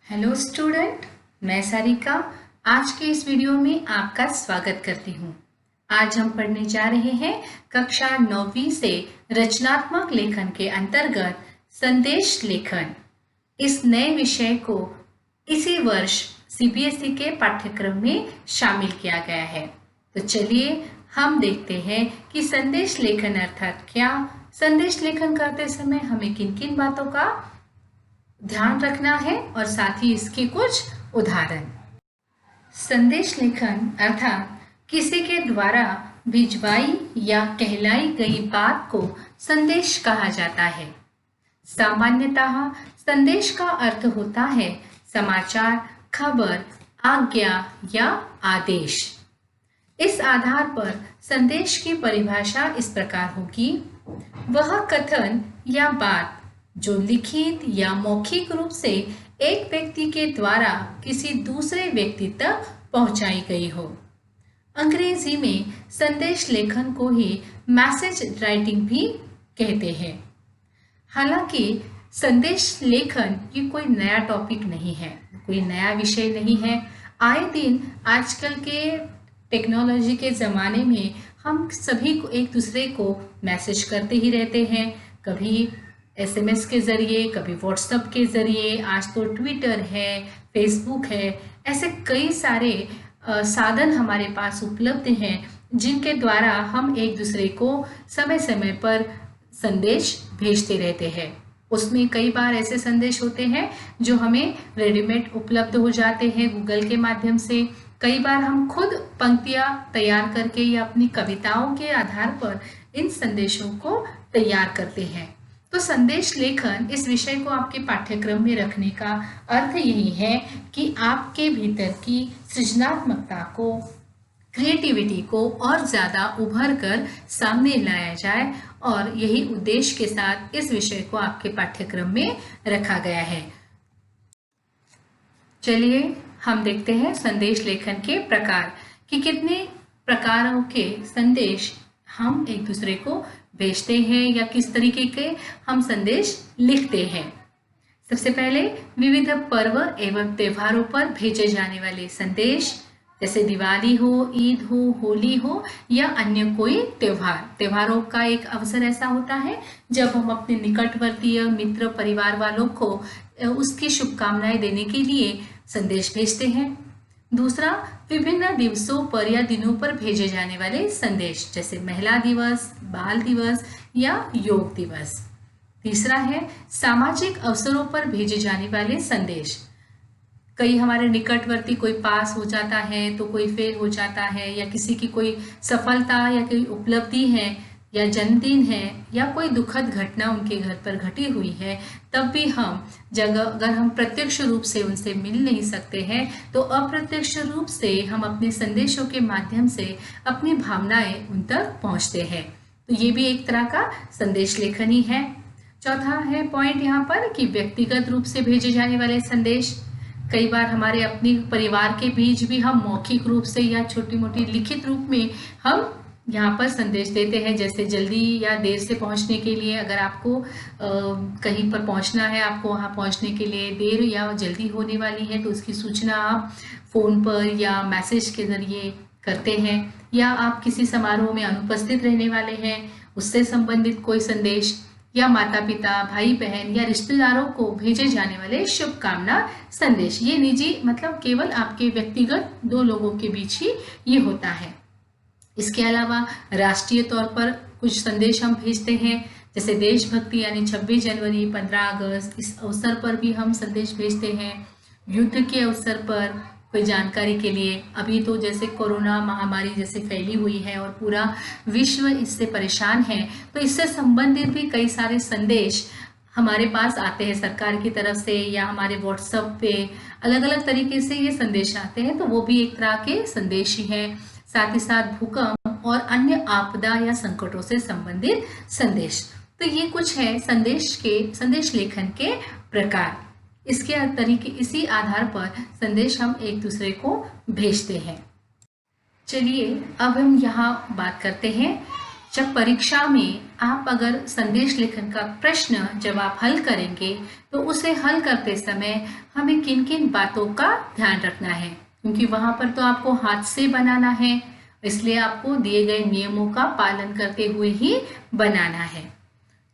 Hello student, मैं सारिका आज के इस वीडियो में आपका स्वागत करती हूँ। आज हम पढ़ने जा रहे हैं कक्षा 9वीं से रचनात्मक लेखन के अंतर्गत संदेश लेखन। इस नए विषय को इसी वर्ष सीबीएसई के पाठ्यक्रम में शामिल किया गया है। तो चलिए हम देखते हैं कि संदेश लेखन अर्थात क्या, संदेश लेखन करते समय हमें किन किन बातों का ध्यान रखना है और साथ ही इसके कुछ उदाहरण। संदेश लेखन अर्थात किसी के द्वारा भिजवाई या कहलाई गई बात को संदेश कहा जाता है। सामान्यतः संदेश का अर्थ होता है समाचार, खबर, आज्ञा या आदेश। इस आधार पर संदेश की परिभाषा इस प्रकार होगी: वह कथन या बात जो लिखित या मौखिक रूप से एक व्यक्ति के द्वारा किसी दूसरे व्यक्ति तक पहुंचाई गई हो। अंग्रेजी में संदेश लेखन को ही मैसेज राइटिंग भी कहते हैं। हालांकि संदेश लेखन ये कोई नया टॉपिक नहीं है, कोई नया विषय नहीं है। आए दिन आजकल के टेक्नोलॉजी के ज़माने में हम सभी को एक दूसरे को मैसेज करते ही रहते हैं, कभी एसएमएस के ज़रिए, कभी व्हाट्सएप के ज़रिए, आज तो ट्विटर है, फेसबुक है। ऐसे कई सारे साधन हमारे पास उपलब्ध हैं जिनके द्वारा हम एक दूसरे को समय समय पर संदेश भेजते रहते हैं। उसमें कई बार ऐसे संदेश होते हैं जो हमें रेडीमेड उपलब्ध हो जाते हैं गूगल के माध्यम से। कई बार हम खुद पंक्तियाँ तैयार करके या अपनी कविताओं के आधार पर इन संदेशों को तैयार करते हैं। तो संदेश लेखन इस विषय को आपके पाठ्यक्रम में रखने का अर्थ यही है कि आपके भीतर की सृजनात्मकता को, क्रिएटिविटी को और ज़्यादा उभर कर सामने लाया जाए, और यही उद्देश्य के साथ इस विषय को आपके पाठ्यक्रम में रखा गया है। चलिए हम देखते हैं संदेश लेखन के प्रकार कि कितने प्रकारों के संदेश हम एक दूसरे को भेजते हैं या किस तरीके के हम संदेश लिखते हैं। सबसे पहले विविध पर्व एवं त्योहारों पर भेजे जाने वाले संदेश, जैसे दिवाली हो, ईद हो, होली हो या अन्य कोई त्योहारों का एक अवसर ऐसा होता है जब हम अपने निकटवर्तीय मित्र परिवार वालों को उसकी शुभकामनाएं देने के लिए संदेश भेजते हैं। दूसरा, विभिन्न दिवसों पर या दिनों पर भेजे जाने वाले संदेश, जैसे महिला दिवस, बाल दिवस या योग दिवस। तीसरा है सामाजिक अवसरों पर भेजे जाने वाले संदेश। कई हमारे निकटवर्ती कोई पास हो जाता है तो कोई फेल हो जाता है, या किसी की कोई सफलता या कोई उपलब्धि है या जन्मदिन है या कोई दुखद घटना उनके घर पर घटी हुई है, तब भी अगर हम प्रत्यक्ष रूप से उनसे मिल नहीं सकते हैं तो अप्रत्यक्ष रूप से हम अपने संदेशों के माध्यम से अपनी भावनाएं उन तक पहुंचते हैं। तो ये भी एक तरह का संदेश लेखन ही है। चौथा है पॉइंट यहाँ पर कि व्यक्तिगत रूप से भेजे जाने वाले संदेश। कई बार हमारे अपने परिवार के बीच भी हम मौखिक रूप से या छोटी मोटी लिखित रूप में हम यहाँ पर संदेश देते हैं, जैसे जल्दी या देर से पहुँचने के लिए। अगर आपको कहीं पर पहुँचना है, आपको वहाँ पहुँचने के लिए देर या जल्दी होने वाली है, तो उसकी सूचना आप फ़ोन पर या मैसेज के ज़रिए करते हैं। या आप किसी समारोह में अनुपस्थित रहने वाले हैं, उससे संबंधित कोई संदेश, या माता पिता, भाई बहन या रिश्तेदारों को भेजे जाने वाले शुभकामना संदेश। ये निजी, मतलब केवल आपके व्यक्तिगत दो लोगों के बीच ही ये होता है। इसके अलावा राष्ट्रीय तौर पर कुछ संदेश हम भेजते हैं, जैसे देशभक्ति यानी 26 जनवरी, 15 अगस्त, इस अवसर पर भी हम संदेश भेजते हैं। युद्ध के अवसर पर कोई जानकारी के लिए, अभी तो जैसे कोरोना महामारी जैसे फैली हुई है और पूरा विश्व इससे परेशान है, तो इससे संबंधित भी कई सारे संदेश हमारे पास आते हैं सरकार की तरफ से, या हमारे व्हाट्सएप पे अलग अलग तरीके से ये संदेश आते हैं, तो वो भी एक तरह के संदेश ही है। साथ ही साथ भूकंप और अन्य आपदा या संकटों से संबंधित संदेश। तो ये कुछ है संदेश लेखन के प्रकार। इसी आधार पर संदेश हम एक दूसरे को भेजते हैं। चलिए अब हम यहाँ बात करते हैं जब परीक्षा में आप अगर संदेश लेखन का प्रश्न जब आप हल करेंगे तो उसे हल करते समय हमें किन किन बातों का ध्यान रखना है, क्योंकि वहां पर तो आपको हाथ से बनाना है, इसलिए आपको दिए गए नियमों का पालन करते हुए ही बनाना है।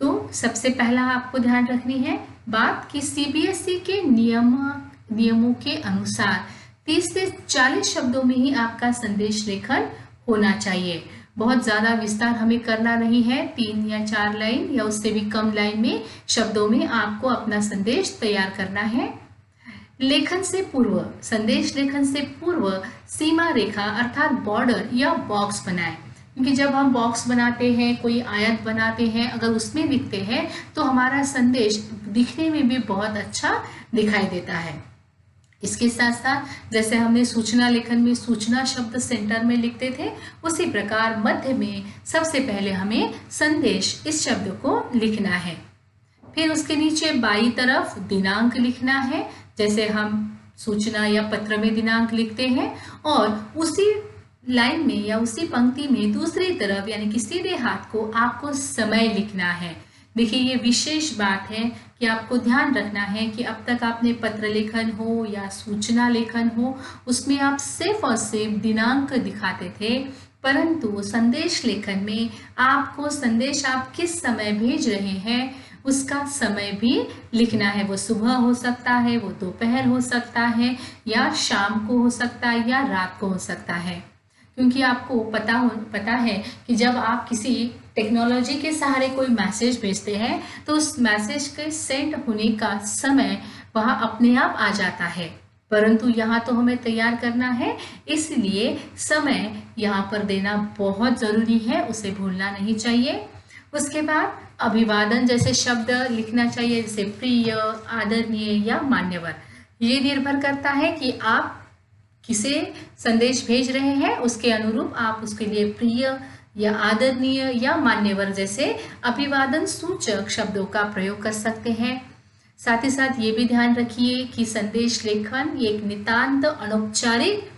तो सबसे पहला आपको ध्यान रखनी है बात कि सीबीएसई के नियमों के अनुसार 30 से 40 शब्दों में ही आपका संदेश लेखन होना चाहिए। बहुत ज़्यादा विस्तार हमें करना नहीं है, 3 या 4 लाइन या उससे भी कम लाइन में शब्दों में आपको अपना संदेश तैयार करना है। लेखन से पूर्व, संदेश लेखन से पूर्व सीमा रेखा अर्थात बॉर्डर या बॉक्स बनाएं, क्योंकि जब हम बॉक्स बनाते हैं, कोई आयत बनाते हैं, अगर उसमें लिखते हैं तो हमारा संदेश दिखने में भी बहुत अच्छा दिखाई देता है। इसके साथ साथ जैसे हमने सूचना लेखन में सूचना शब्द सेंटर में लिखते थे, उसी प्रकार मध्य में सबसे पहले हमें संदेश इस शब्द को लिखना है। फिर उसके नीचे बाईं तरफ दिनांक लिखना है, जैसे हम सूचना या पत्र में दिनांक लिखते हैं, और उसी लाइन में या उसी पंक्ति में दूसरी तरफ यानी कि सीधे हाथ को आपको समय लिखना है। देखिए, ये विशेष बात है कि आपको ध्यान रखना है कि अब तक आपने पत्र लेखन हो या सूचना लेखन हो, उसमें आप सिर्फ और सिर्फ दिनांक दिखाते थे, परंतु संदेश लेखन में आपको संदेश आप किस समय भेज रहे हैं उसका समय भी लिखना है। वो सुबह हो सकता है, वो दोपहर हो सकता है, या शाम को हो सकता है, या रात को हो सकता है, क्योंकि आपको पता है कि जब आप किसी टेक्नोलॉजी के सहारे कोई मैसेज भेजते हैं तो उस मैसेज के सेंड होने का समय वहाँ अपने आप आ जाता है, परंतु यहाँ तो हमें तैयार करना है, इसलिए समय यहाँ पर देना बहुत ज़रूरी है, उसे भूलना नहीं चाहिए। उसके बाद अभिवादन जैसे शब्द लिखना चाहिए, जैसे प्रिय, आदरणीय या मान्यवर। ये निर्भर करता है कि आप किसे संदेश भेज रहे हैं, उसके अनुरूप आप उसके लिए प्रिय या आदरणीय या मान्यवर जैसे अभिवादन सूचक शब्दों का प्रयोग कर सकते हैं। साथ ही साथ ये भी ध्यान रखिए कि संदेश लेखन ये एक नितांत अनौपचारिक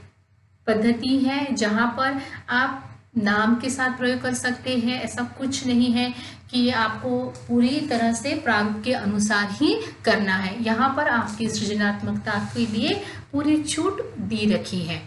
पद्धति है, जहाँ पर आप नाम के साथ प्रयोग कर सकते हैं। ऐसा कुछ नहीं है कि आपको पूरी तरह से प्रारूप के अनुसार ही करना है, यहाँ पर आपकी सृजनात्मकता के लिए पूरी छूट दी रखी है।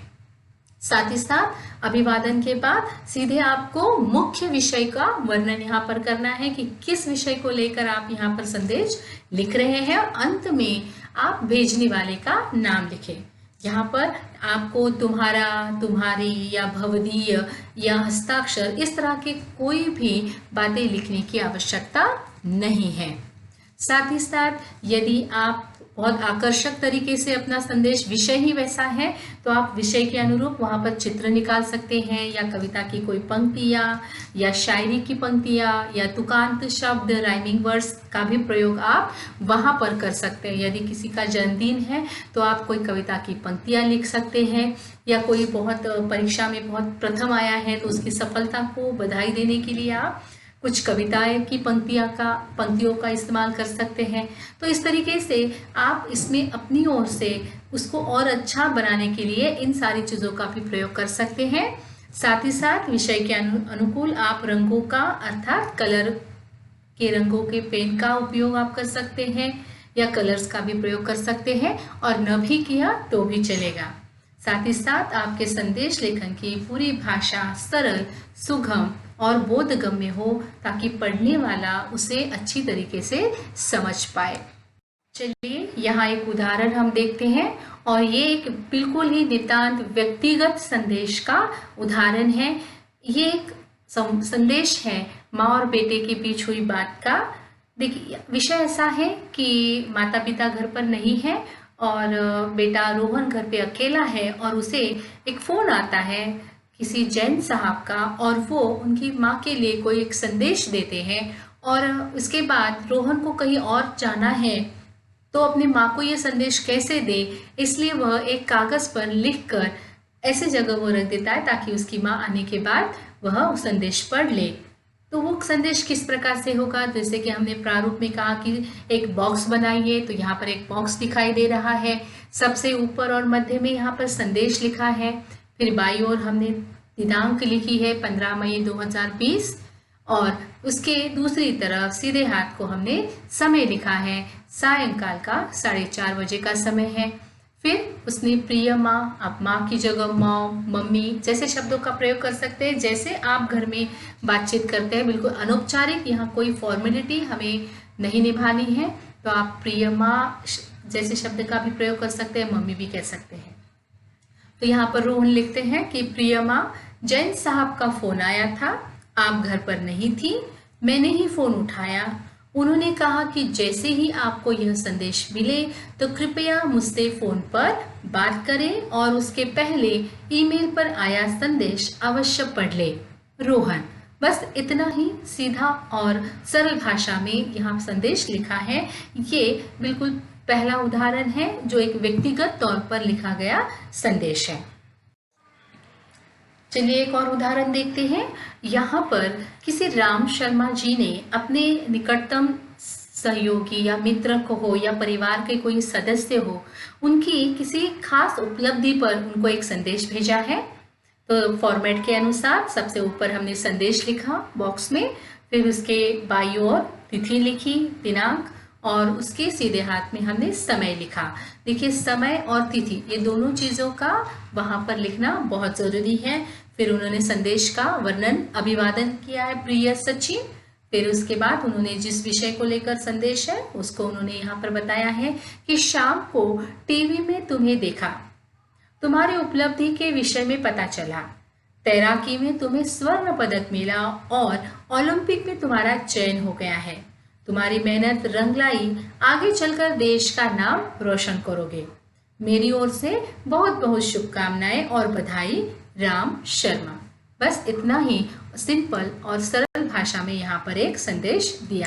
साथ ही साथ अभिवादन के बाद सीधे आपको मुख्य विषय का वर्णन यहाँ पर करना है कि किस विषय को लेकर आप यहाँ पर संदेश लिख रहे हैं, और अंत में आप भेजने वाले का नाम लिखें। यहाँ पर आपको तुम्हारा, तुम्हारी या भवदीय या हस्ताक्षर इस तरह के कोई भी बातें लिखने की आवश्यकता नहीं है। साथ ही साथ यदि आप बहुत आकर्षक तरीके से अपना संदेश, विषय ही वैसा है, तो आप विषय के अनुरूप वहाँ पर चित्र निकाल सकते हैं, या कविता की कोई पंक्तियाँ या शायरी की पंक्तियाँ या तुकांत शब्द, राइमिंग वर्ड्स का भी प्रयोग आप वहाँ पर कर सकते हैं। यदि किसी का जन्मदिन है तो आप कोई कविता की पंक्तियाँ लिख सकते हैं, या कोई बहुत परीक्षा में बहुत प्रथम आया है तो उसकी सफलता को बधाई देने के लिए आप कुछ कविताएं की पंक्तियों का इस्तेमाल कर सकते हैं। तो इस तरीके से आप इसमें अपनी ओर से उसको और अच्छा बनाने के लिए इन सारी चीज़ों का भी प्रयोग कर सकते हैं। साथ ही साथ विषय के अनुकूल आप रंगों का अर्थात कलर के रंगों के पेन का उपयोग आप कर सकते हैं, या कलर्स का भी प्रयोग कर सकते हैं, और न भी किया तो भी चलेगा। साथ ही साथ आपके संदेश लेखन की पूरी भाषा सरल, सुगम और बोधगम्य हो, ताकि पढ़ने वाला उसे अच्छी तरीके से समझ पाए। चलिए यहाँ एक उदाहरण हम देखते हैं, और ये एक बिल्कुल ही नितांत व्यक्तिगत संदेश का उदाहरण है। ये एक संदेश है माँ और बेटे के बीच हुई बात का। देखिए, विषय ऐसा है कि माता पिता घर पर नहीं है और बेटा रोहन घर पे अकेला है, और उसे एक फ़ोन आता है किसी जैन साहब का, और वो उनकी माँ के लिए कोई एक संदेश देते हैं, और उसके बाद रोहन को कहीं और जाना है तो अपनी माँ को ये संदेश कैसे दे, इसलिए वह एक कागज़ पर लिखकर ऐसे जगह वो रख देता है ताकि उसकी माँ आने के बाद वह उस संदेश पढ़ ले। तो वो संदेश किस प्रकार से होगा, जैसे कि हमने प्रारूप में कहा कि एक बॉक्स बनाइए, तो यहाँ पर एक बॉक्स दिखाई दे रहा है। सबसे ऊपर और मध्य में यहाँ पर संदेश लिखा है, फिर बाईं ओर हमने दिनांक लिखी है 15 मई 2020, और उसके दूसरी तरफ सीधे हाथ को हमने समय लिखा है, सायंकाल का 4:30 बजे का समय है। फिर उसने प्रिय माँ, आप माँ की जगह मॉम, मम्मी जैसे शब्दों का प्रयोग कर सकते हैं, जैसे आप घर में बातचीत करते हैं, बिल्कुल अनौपचारिक, यहाँ कोई फॉर्मेलिटी हमें नहीं निभानी है। तो आप प्रिय माँ जैसे शब्द का भी प्रयोग कर सकते हैं, मम्मी भी कह सकते हैं। तो यहाँ पर रोहन लिखते हैं कि प्रिय माँ, जैन साहब का फोन आया था, आप घर पर नहीं थी, मैंने ही फोन उठाया। उन्होंने कहा कि जैसे ही आपको यह संदेश मिले तो कृपया मुझसे फोन पर बात करें और उसके पहले ईमेल पर आया संदेश अवश्य पढ़ ले। रोहन, बस इतना ही सीधा और सरल भाषा में यहाँ संदेश लिखा है। ये बिल्कुल पहला उदाहरण है जो एक व्यक्तिगत तौर पर लिखा गया संदेश है। चलिए एक और उदाहरण देखते हैं। यहाँ पर किसी राम शर्मा जी ने अपने निकटतम सहयोगी या मित्र को हो या परिवार के कोई सदस्य हो, उनकी किसी खास उपलब्धि पर उनको एक संदेश भेजा है। तो फॉर्मेट के अनुसार सबसे ऊपर हमने संदेश लिखा बॉक्स में, फिर उसके बाईं ओर तिथि लिखी, दिनांक, और उसके सीधे हाथ में हमने समय लिखा। देखिए समय और तिथि ये दोनों चीज़ों का वहाँ पर लिखना बहुत ज़रूरी है। फिर उन्होंने संदेश का वर्णन, अभिवादन किया है, प्रिय सचिन। फिर उसके बाद उन्होंने जिस विषय को लेकर संदेश है उसको उन्होंने यहाँ पर बताया है कि शाम को टीवी में तुम्हें देखा, तुम्हारी उपलब्धि के विषय में पता चला, तैराकी में तुम्हें स्वर्ण पदक मिला और ओलंपिक में तुम्हारा चयन हो गया है। तुम्हारी मेहनत रंग लाई, आगे चलकर देश का नाम रोशन करोगे। मेरी ओर से बहुत बहुत शुभकामनाएं और बधाई, राम शर्मा। बस इतना ही सिंपल और सरल भाषा में यहाँ पर एक संदेश दिया।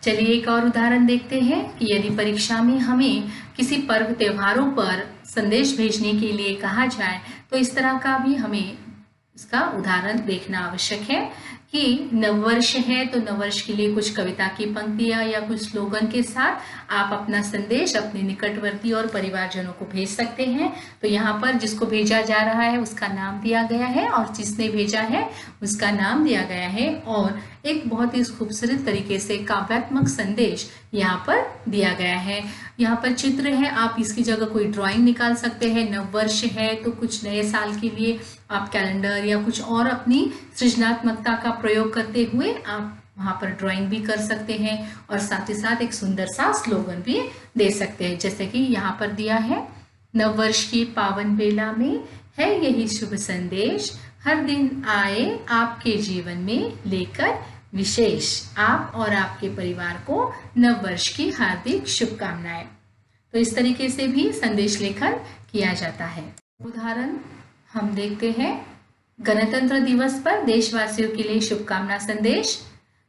चलिए एक और उदाहरण देखते हैं कि यदि परीक्षा में हमें किसी पर्व त्योहारों पर संदेश भेजने के लिए कहा जाए तो इस तरह का भी हमें इसका उदाहरण देखना आवश्यक है कि नववर्ष है तो नववर्ष के लिए कुछ कविता की पंक्तियां या कुछ स्लोगन के साथ आप अपना संदेश अपने निकटवर्ती और परिवारजनों को भेज सकते हैं। तो यहाँ पर जिसको भेजा जा रहा है उसका नाम दिया गया है और जिसने भेजा है उसका नाम दिया गया है, और एक बहुत ही खूबसूरत तरीके से काव्यात्मक संदेश यहाँ पर दिया गया है। यहाँ पर चित्र है, आप इसकी जगह कोई ड्राइंग निकाल सकते हैं। नववर्ष है तो कुछ नए साल के लिए आप कैलेंडर या कुछ और अपनी सृजनात्मकता का प्रयोग करते हुए आप वहाँ पर ड्राइंग भी कर सकते हैं और साथ ही साथ एक सुंदर सा स्लोगन भी दे सकते हैं, जैसे कि यहाँ पर दिया है, नववर्ष की पावन बेला में है यही शुभ संदेश, हर दिन आए आपके जीवन में लेकर विशेष, आप और आपके परिवार को नववर्ष की हार्दिक शुभकामनाएं। तो इस तरीके से भी संदेश लेखन किया जाता है। उदाहरण हम देखते हैं, गणतंत्र दिवस पर देशवासियों के लिए शुभकामना संदेश।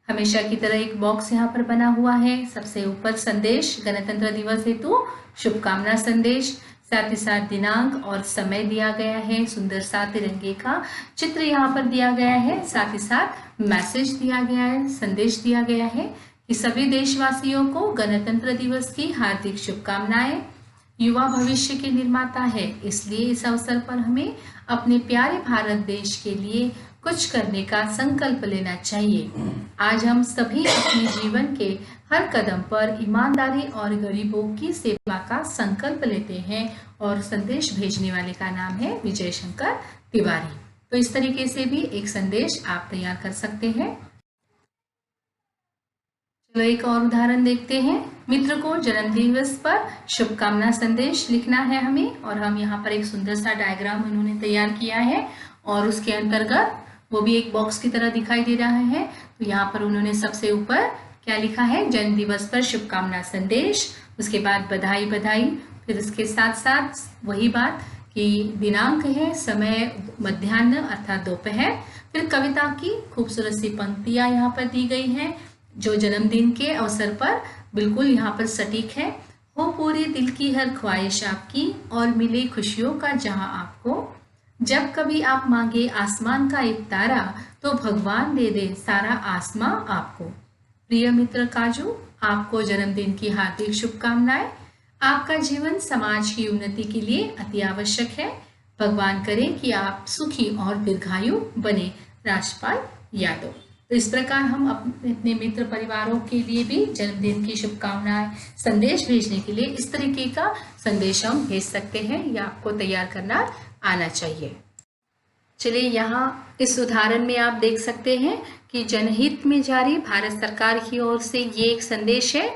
हमेशा की तरह एक बॉक्स यहाँ पर बना हुआ है, सबसे ऊपर संदेश, गणतंत्र दिवस हेतु शुभकामना संदेश, साथ ही साथ दिनांक और समय दिया गया है, सुंदर सा तिरंगे का चित्र यहाँ पर दिया गया है, साथ ही साथ मैसेज दिया गया है, संदेश दिया गया है कि सभी देशवासियों को गणतंत्र दिवस की हार्दिक शुभकामनाएं। युवा भविष्य के निर्माता है, इसलिए इस अवसर पर हमें अपने प्यारे भारत देश के लिए कुछ करने का संकल्प लेना चाहिए। आज हम सभी अपने जीवन के हर कदम पर ईमानदारी और गरीबों की सेवा का संकल्प लेते हैं, और संदेश भेजने वाले का नाम है विजय शंकर तिवारी। तो इस तरीके से भी एक संदेश आप तैयार कर सकते हैं। चलो एक और उदाहरण देखते हैं। मित्र को जन्मदिन दिवस पर शुभकामना संदेश लिखना है हमें, और हम यहाँ पर एक सुंदर सा डायग्राम उन्होंने तैयार किया है और उसके अंतर्गत वो भी एक बॉक्स की तरह दिखाई दे रहा है। तो यहाँ पर उन्होंने सबसे ऊपर क्या लिखा है, जन्म दिवस पर शुभकामना संदेश, उसके बाद बधाई बधाई, फिर उसके साथ साथ वही बात कि दिनांक है, समय मध्याह्न अर्थात दोपहर, फिर कविता की खूबसूरत सी पंक्तियाँ यहाँ पर दी गई हैं जो जन्मदिन के अवसर पर बिल्कुल यहाँ पर सटीक है। हो पूरे दिल की हर ख्वाहिश आपकी और मिले खुशियों का जहां आपको, जब कभी आप मांगे आसमान का एक तारा तो भगवान दे दे सारा आसमां आपको। प्रिय मित्र काजू, आपको जन्मदिन की हार्दिक शुभकामनाएं। आपका जीवन समाज की उन्नति के लिए अति आवश्यक है। भगवान करे कि आप सुखी और दीर्घायु बने। राजपाल यादव। तो इस प्रकार हम अपने मित्र परिवारों के लिए भी जन्मदिन की शुभकामनाएं संदेश भेजने के लिए इस तरीके का संदेश हम भेज सकते हैं या आपको तैयार करना आना चाहिए। चलिए यहाँ इस उदाहरण में आप देख सकते हैं कि जनहित में जारी भारत सरकार की ओर से ये एक संदेश है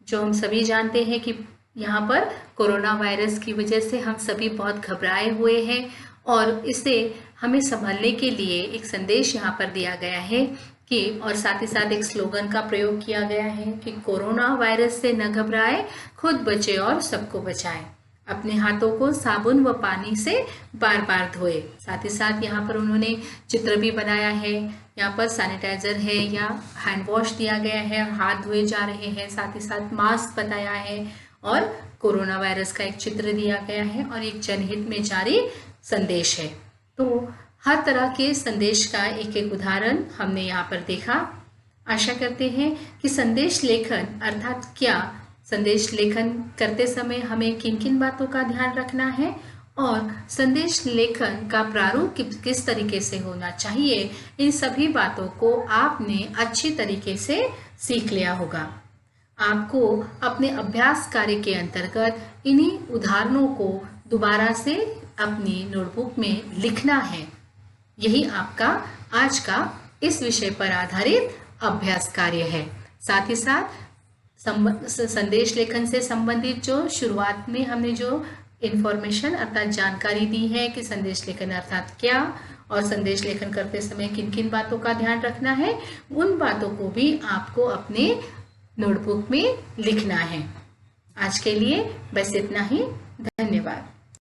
जो हम सभी जानते हैं कि यहाँ पर कोरोना वायरस की वजह से हम सभी बहुत घबराए हुए हैं और इसे हमें संभालने के लिए एक संदेश यहाँ पर दिया गया है कि और साथ ही साथ एक स्लोगन का प्रयोग किया गया है कि कोरोना वायरस से न घबराए, खुद बचे और सबको बचाएं। अपने हाथों को साबुन व पानी से बार बार धोए। साथ ही साथ यहाँ पर उन्होंने चित्र भी बनाया है, यहाँ पर सैनिटाइजर है या हैंड वॉश दिया गया है, हाथ धोए जा रहे हैं, साथ ही साथ मास्क बताया है और कोरोना वायरस का एक चित्र दिया गया है और एक जनहित में जारी संदेश है। तो हर तरह के संदेश का एक एक उदाहरण हमने यहाँ पर देखा। आशा करते हैं कि संदेश लेखन अर्थात क्या, संदेश लेखन करते समय हमें किन किन बातों का ध्यान रखना है और संदेश लेखन का प्रारूप किस तरीके से होना चाहिए, इन सभी बातों को आपने अच्छी तरीके से सीख लिया होगा। आपको अपने अभ्यास कार्य के अंतर्गत इन्हीं उदाहरणों को दोबारा से अपनी नोटबुक में लिखना है। यही आपका आज का इस विषय पर आधारित अभ्यास कार्य है। साथ ही साथ संदेश लेखन से संबंधित जो शुरुआत में हमने जो इन्फॉर्मेशन अर्थात जानकारी दी है कि संदेश लेखन अर्थात क्या और संदेश लेखन करते समय किन किन बातों का ध्यान रखना है, उन बातों को भी आपको अपने नोटबुक में लिखना है। आज के लिए बस इतना ही। धन्यवाद।